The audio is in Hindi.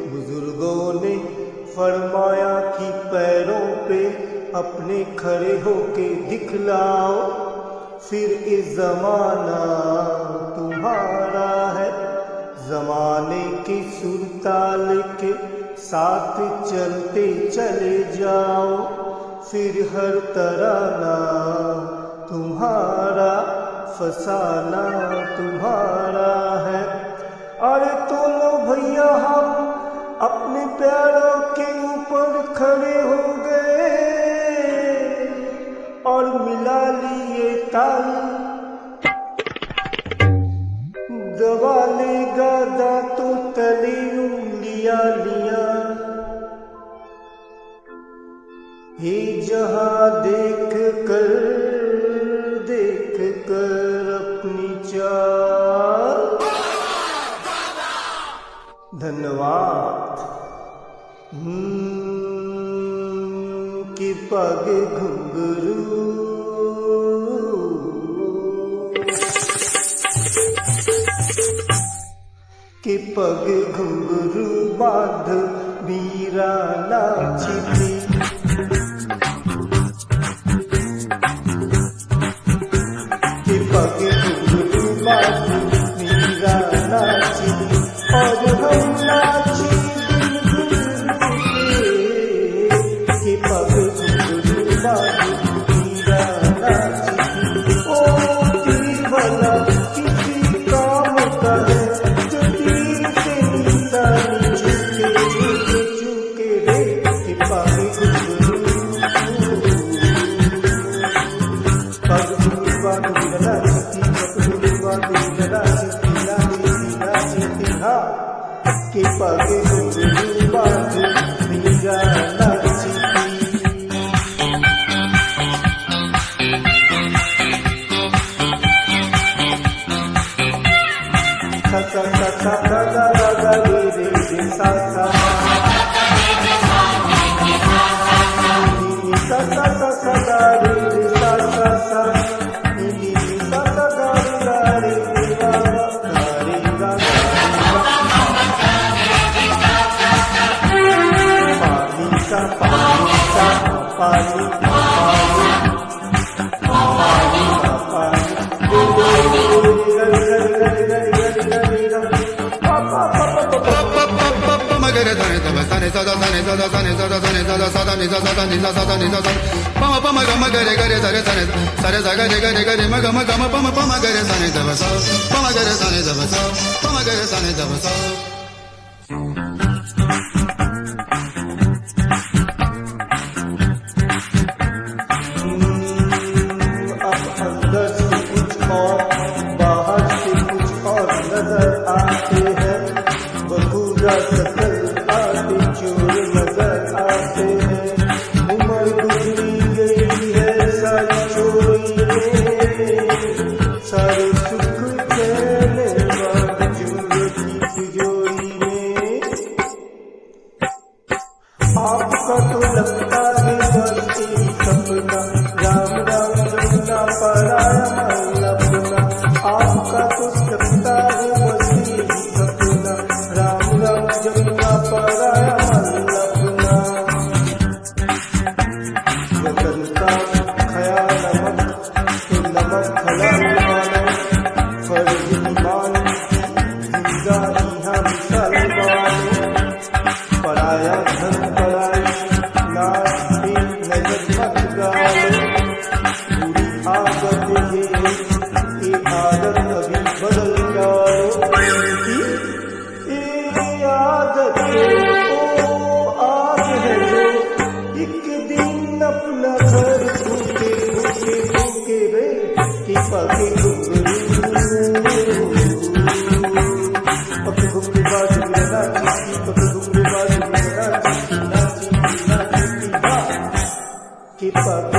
बुजुर्गों ने फरमाया कि पैरों पे अपने खड़े होके दिखलाओ, फिर इस जमाना तुम्हारा है। जमाने की सुरताल के साथ चलते चले जाओ, फिर हर तराना तुम्हारा, फसाना तुम्हारा है। अरे तो लो भैया हम अपने पैरों के ऊपर खड़े हो गए और मिला लिए ताल, दबा लेगा दांतों तले उंगलियां लिया। हे जहां देख कर अपनी चाल। धन्यवाद। कि पग घुंघरू कि पग घुंघरू बांध मीरा नाची थी। कि पग घुंघरू बांध मीरा नाची थी और हम नाची कि पग घुंघरू बांध मीरा नाची थी। ओ तीर भला किसी काम का है, कि पग घुंघरू बांध मीरा नाची थी। सा सा सा सा गा गा गा रे रे रे सा सा नी सा सा सा सा गा रे रे सा सा सा नी नी सा सा गा रे रे गा गा रे गा। पानी सा पानी मगर धने तब सने सदा सने सदा सने सदा सने सदा सदा निसा सदा निसा सदा निसा सदा पम पम गम गरे गरे सरे सने सरे सगा रे गरे गरे मग मग म पम पम गरे सने तब सा पम गरे सने तब सा पम गरे सने तब सा। सकल आते चोर नजर आते हैं, उम्र गुजरी गई है सारी चोरी में, सारे सुख चले बावजूद की तिजोरी में। आपका तो लगता है बस एक सपना, राम राम जमुना पराया मन अपना। आपका तो लगता है बस एक सपना, राम राम जमुना पराया मन अपना। वतन का ख्याल नमक तो नमक हलाल मानो, फर्ज ईमान जिंदगी हम सलमानो। पराया धन पराई नाच पे नजर मत गालो, बुरी आदत ये आदत अभी बदल जाओ। आदत ओ आग है जो एक दिन अपना घर भूखे भूखे भूखे रे। कि पग घुंघरू पग घुंघरू बाज मीरा नाची, पग घुंघरू बाज मीरा नाची नाची नाची। कि पग